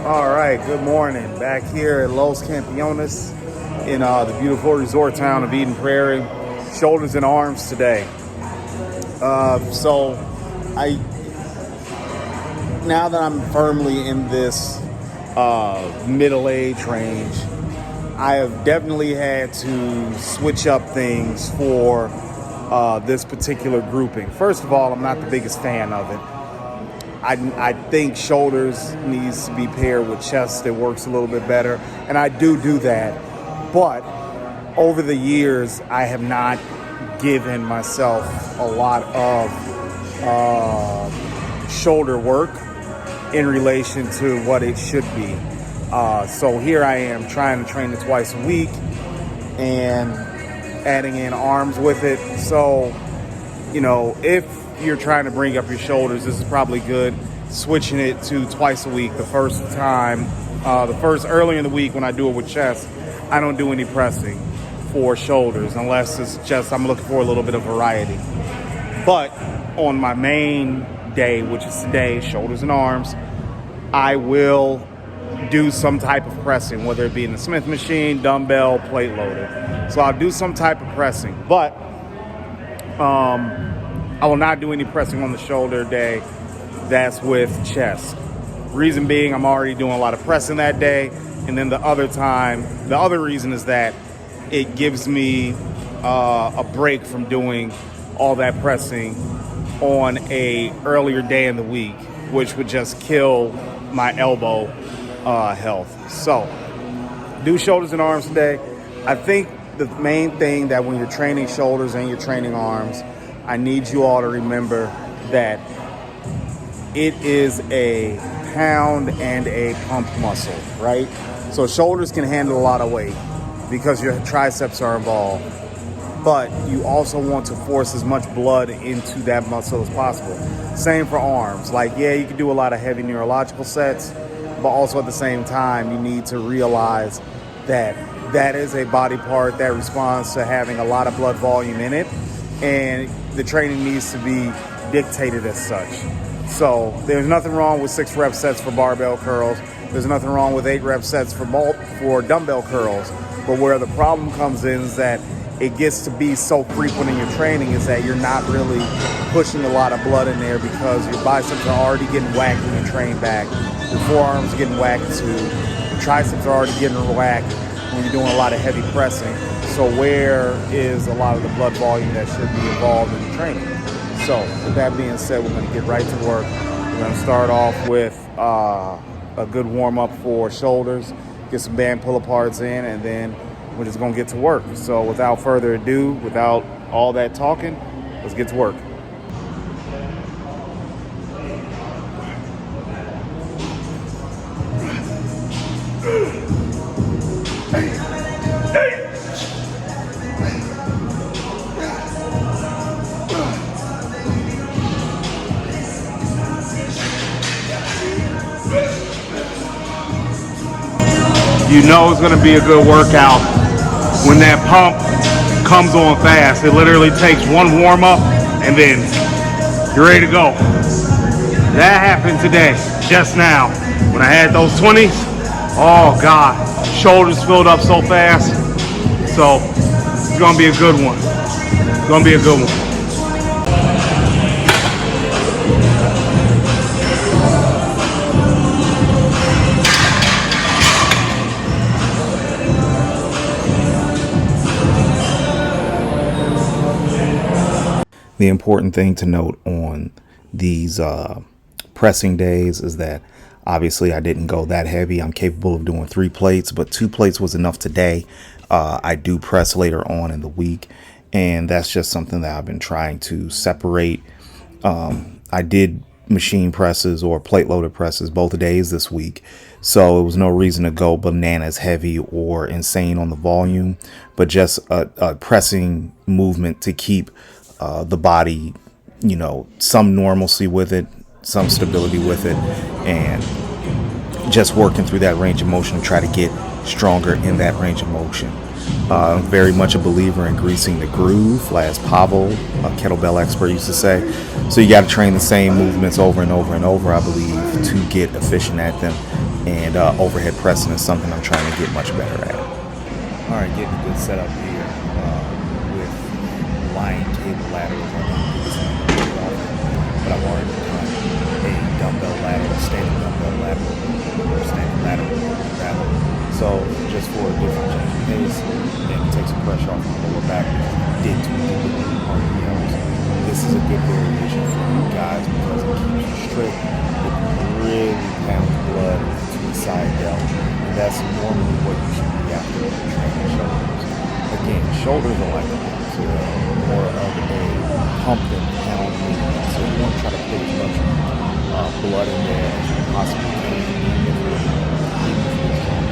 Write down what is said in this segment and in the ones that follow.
All right, good morning. Back here at Los Campeones in the beautiful resort town of Eden Prairie. Shoulders and arms today. So now that I'm firmly in this middle age range, I have definitely had to switch up things for this particular grouping. First of all, I'm not the biggest fan of it. I think shoulders needs to be paired with chest. It works a little bit better, and I do that. But over the years, I have not given myself a lot of shoulder work in relation to what it should be. So here I am trying to train it twice a week and adding in arms with it. So, if you're trying to bring up your shoulders, this is probably good. Switching it to twice a week. The first early in the week when I do it with chest, I don't do any pressing for shoulders unless it's just I'm looking for a little bit of variety. But on my main day, which is today, shoulders and arms, I will do some type of pressing, whether it be in the Smith machine, dumbbell, plate loaded. So I'll do some type of pressing, but I will not do any pressing on the shoulder day. That's with chest. Reason being, I'm already doing a lot of pressing that day. And then the other reason is that it gives me a break from doing all that pressing on a earlier day in the week, which would just kill my elbow health. So, do shoulders and arms today. I think the main thing that when you're training shoulders and you're training arms, I need you all to remember that it is a pound and a pump muscle, right? So shoulders can handle a lot of weight because your triceps are involved, but you also want to force as much blood into that muscle as possible. Same for arms. You can do a lot of heavy neurological sets, but also at the same time, you need to realize that that is a body part that responds to having a lot of blood volume in it, and the training needs to be dictated as such. So there's nothing wrong with 6 rep sets for barbell curls. There's nothing wrong with 8 rep sets for dumbbell curls. But where the problem comes in is that it gets to be so frequent in your training is that you're not really pushing a lot of blood in there because your biceps are already getting whacked when you train back. Your forearms are getting whacked too. Your triceps are already getting whacked when you're doing a lot of heavy pressing. So where is a lot of the blood volume that should be involved in the training? So with that being said, we're going to get right to work. We're going to start off with a good warm-up for shoulders, get some band pull-aparts in, and then we're just going to get to work. So without further ado, without all that talking, let's get to work. You know it's going to be a good workout when that pump comes on fast. It literally takes one warm-up and then you're ready to go. That happened today, just now. When I had those 20s, oh God, shoulders filled up so fast. So it's going to be a good one. It's going to be a good one. The important thing to note on these pressing days is that obviously I didn't go that heavy. I'm capable of doing 3 plates, but 2 plates was enough today. I do press later on in the week, and that's just something that I've been trying to separate. I did machine presses or plate loaded presses both days this week, so it was no reason to go bananas heavy or insane on the volume, but just a pressing movement to keep the body, some normalcy with it, some stability with it, and just working through that range of motion to try to get stronger in that range of motion. I'm very much a believer in greasing the groove, as Pavel, a kettlebell expert, used to say. So you got to train the same movements over and over and over, I believe, to get efficient at them. And overhead pressing is something I'm trying to get much better at. All right, getting a good setup here with lying cable laterals. But I've already done a dumbbell lateral, standing dumbbell lateral, or standing lateral rather. So just for a different change of pace, and it takes some pressure off my lower back. Did to RPMs. This is a good variation for you guys because it keeps you straight. It really pounds blood to the side delt, and that's normally what you should be after when you're training shoulders. Again, shoulders are like more of a pump and pound movement, so you want to try to put as much blood in there as you possibly can, even if you're strong.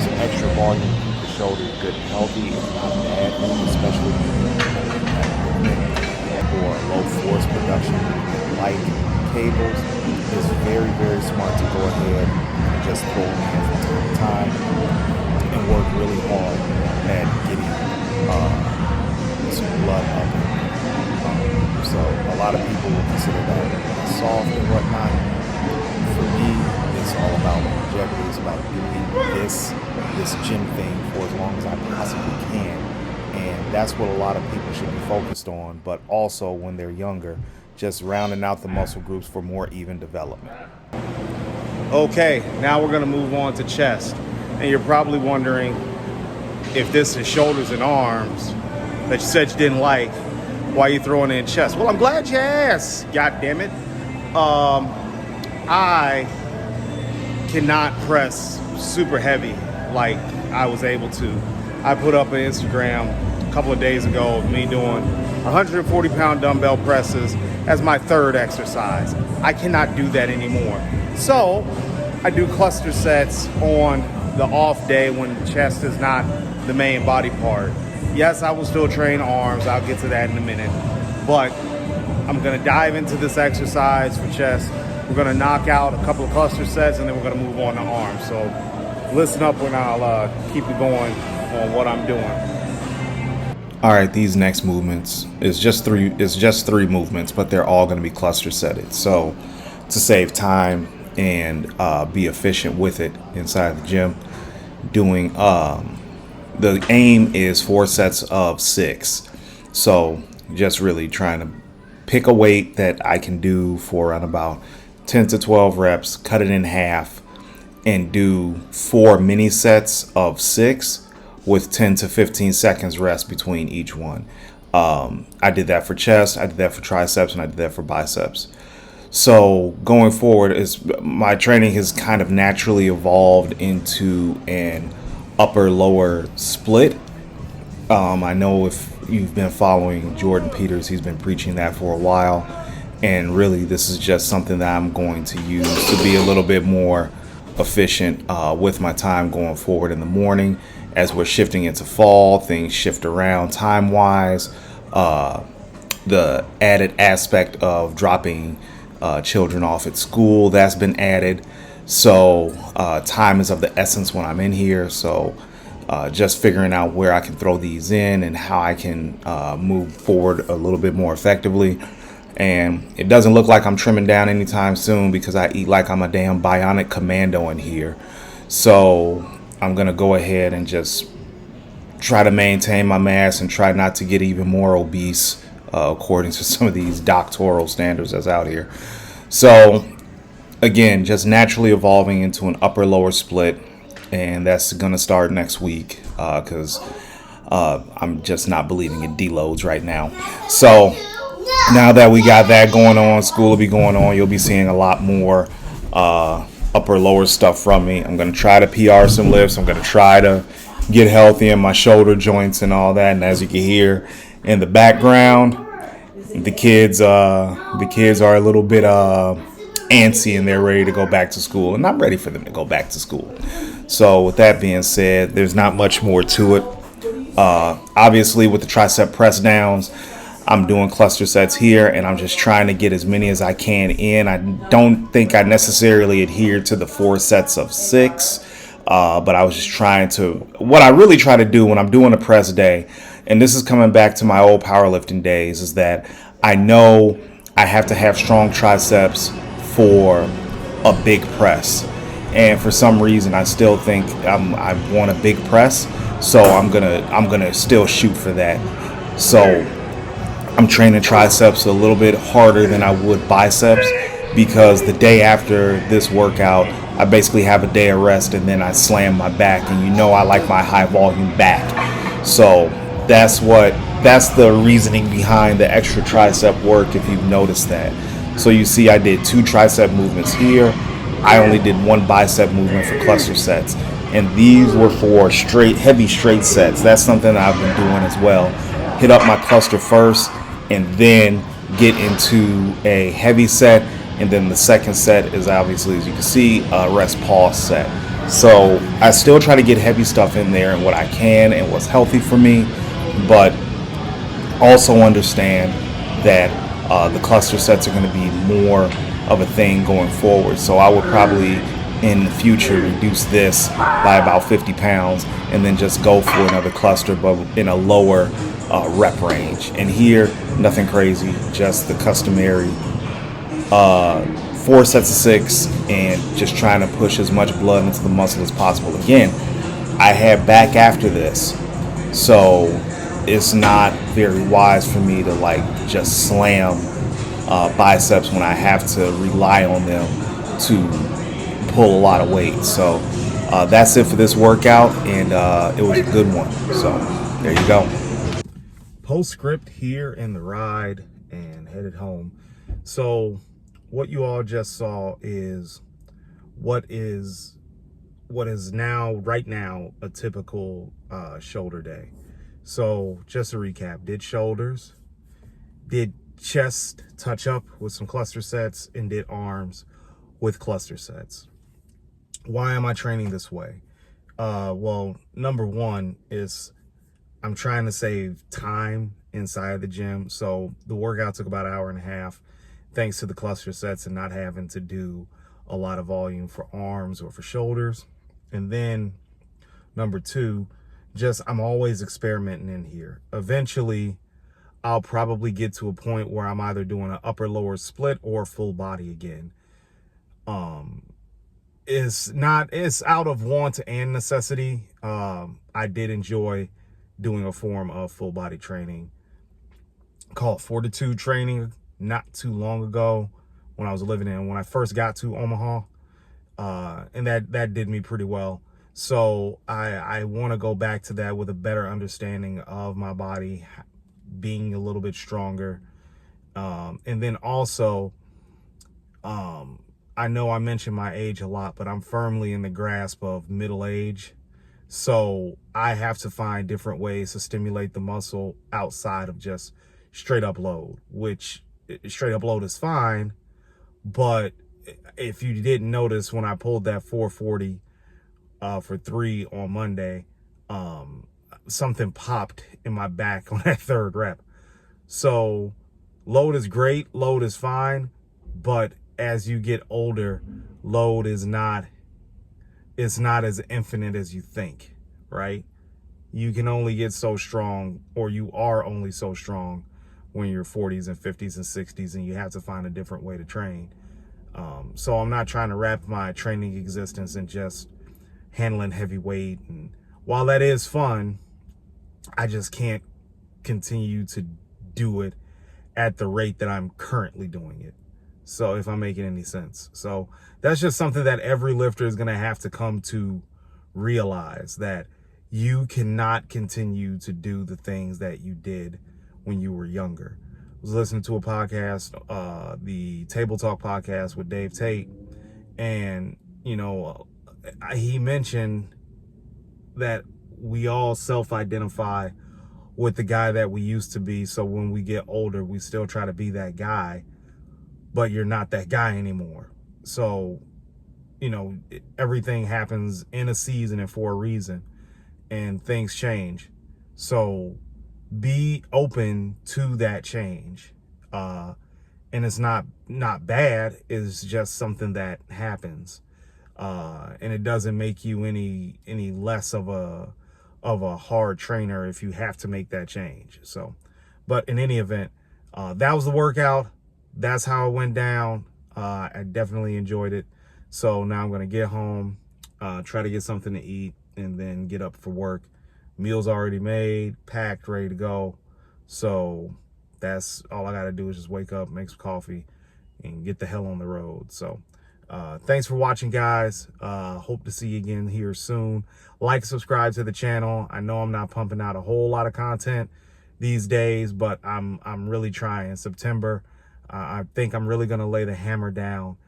Some extra volume to keep the shoulders good and healthy is not a bad thing, especially for low force production like cables. It's very, very smart to go ahead and just throw them in from time to time and work really hard at getting some blood up. So a lot of people will consider that soft and whatnot. For me, it's all about longevity. It's about doing this gym thing for as long as I possibly can. And that's what a lot of people should be focused on, but also when they're younger, just rounding out the muscle groups for more even development. Okay, now we're gonna move on to chest. And you're probably wondering if this is shoulders and arms that you said you didn't like, why are you throwing in chest? Well, I'm glad you asked, God damn it. I cannot press super heavy like I was able to. I put up an Instagram a couple of days ago of me doing 140-pound dumbbell presses as my third exercise. I cannot do that anymore. So I do cluster sets on the off day when chest is not the main body part. Yes, I will still train arms. I'll get to that in a minute. But I'm going to dive into this exercise for chest. We're going to knock out a couple of cluster sets, and then we're going to move on to arms. So listen up when I'll keep you going on what I'm doing. All right, these next movements is just three movements, but they're all going to be cluster setted. So to save time and be efficient with it inside the gym, doing the aim is 4 sets of 6. So just really trying to pick a weight that I can do for around about 10 to 12 reps, cut it in half, and do 4 mini sets of 6 with 10 to 15 seconds rest between each one. I did that for chest, I did that for triceps, and I did that for biceps. So going forward, my training has kind of naturally evolved into an upper-lower split. I know if you've been following Jordan Peters, he's been preaching that for a while. And really, this is just something that I'm going to use to be a little bit more efficient with my time going forward in the morning. As we're shifting into fall, things shift around time-wise. The added aspect of dropping children off at school, that's been added. So time is of the essence when I'm in here. So just figuring out where I can throw these in and how I can move forward a little bit more effectively. And it doesn't look like I'm trimming down anytime soon because I eat like I'm a damn bionic commando in here. So I'm going to go ahead and just try to maintain my mass and try not to get even more obese according to some of these doctoral standards that's out here. So again, just naturally evolving into an upper-lower split, and that's going to start next week because I'm just not believing in deloads right now. So now that we got that going on, school will be going on, you'll be seeing a lot more upper-lower stuff from me. I'm going to try to PR some lifts. I'm going to try to get healthy in my shoulder joints and all that. And as you can hear in the background, the kids are a little bit antsy and they're ready to go back to school, and I'm ready for them to go back to school. So with that being said, there's not much more to it. Obviously with the tricep press downs, I'm doing cluster sets here, and I'm just trying to get as many as I can in. I don't think I necessarily adhere to the 4 sets of 6, but I was just trying to, what I really try to do when I'm doing a press day, and this is coming back to my old powerlifting days, is that I know I have to have strong triceps for a big press. and for some reason I still think I want a big press, so I'm gonna still shoot for that. So I'm training triceps a little bit harder than I would biceps, because the day after this workout I basically have a day of rest, and then I slam my back, and I like my high volume back. So that's the reasoning behind the extra tricep work, if you've noticed that. So you see I did 2 tricep movements here. I only did 1 bicep movement for cluster sets, and these were for heavy straight sets. That's something that I've been doing as well. Hit up my cluster first and then get into a heavy set, and then the second set is obviously, as you can see, a rest pause set. So I still try to get heavy stuff in there and what I can and what's healthy for me, but also understand that the cluster sets are going to be more of a thing going forward. So I would probably in the future reduce this by about 50 pounds and then just go for another cluster, but in a lower rep range. And here, nothing crazy, just the customary 4 sets of 6, and just trying to push as much blood into the muscle as possible. Again, I had back after this, so it's not very wise for me to just slam biceps when I have to rely on them to pull a lot of weight. So that's it for this workout, and it was a good one. So there you go. Postscript here in the ride and headed home. So what you all just saw is what is right now a typical shoulder day. So just to recap, did shoulders, did chest touch up with some cluster sets, and did arms with cluster sets. Why am I training this way? Well, number one is I'm trying to save time inside the gym. So the workout took about an hour and a half, thanks to the cluster sets and not having to do a lot of volume for arms or for shoulders. And then number two, I'm always experimenting in here. Eventually, I'll probably get to a point where I'm either doing an upper lower split or full body again. It's out of want and necessity. I did enjoy doing a form of full body training called fortitude training not too long ago when I first got to Omaha, and that did me pretty well. So I want to go back to that with a better understanding of my body, being a little bit stronger. And then also, I know I mentioned my age a lot, but I'm firmly in the grasp of middle age. So I have to find different ways to stimulate the muscle outside of just straight up load, which straight up load is fine. But if you didn't notice, when I pulled that 440 for 3 on Monday, something popped in my back on that 3rd rep. So load is great, load is fine, but as you get older, load is not as infinite as you think, right? You can only get so strong, or you are only so strong when you're 40s and 50s and 60s, and you have to find a different way to train. So I'm not trying to wrap my training existence in just handling heavy weight. And while that is fun, I just can't continue to do it at the rate that I'm currently doing it. So if I'm making any sense. So that's just something that every lifter is going to have to come to realize, that you cannot continue to do the things that you did when you were younger. I was listening to a podcast, the Table Talk podcast with Dave Tate, and he mentioned that we all self-identify with the guy that we used to be. So when we get older, we still try to be that guy, but you're not that guy anymore. So, everything happens in a season and for a reason, and things change. So be open to that change. And it's not bad. It's just something that happens. And it doesn't make you any less of a hard trainer if you have to make that change. So, but in any event, that was the workout. That's how it went down. I definitely enjoyed it. So now I'm going to get home, try to get something to eat, and then get up for work. Meal's already made, packed, ready to go. So that's all I got to do is just wake up, make some coffee, and get the hell on the road. So thanks for watching, guys. Hope to see you again here soon. Like, subscribe to the channel. I know I'm not pumping out a whole lot of content these days, but I'm really trying. September, I think I'm really gonna lay the hammer down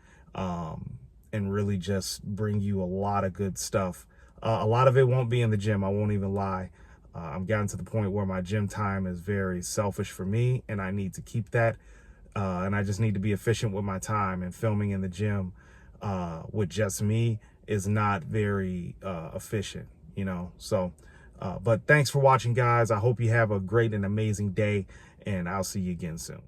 and really just bring you a lot of good stuff. A lot of it won't be in the gym, I won't even lie. I'm getting to the point where my gym time is very selfish for me, and I need to keep that. And I just need to be efficient with my time, and filming in the gym with just me is not very efficient, you know. So but thanks for watching, guys. I hope you have a great and amazing day, and I'll see you again soon.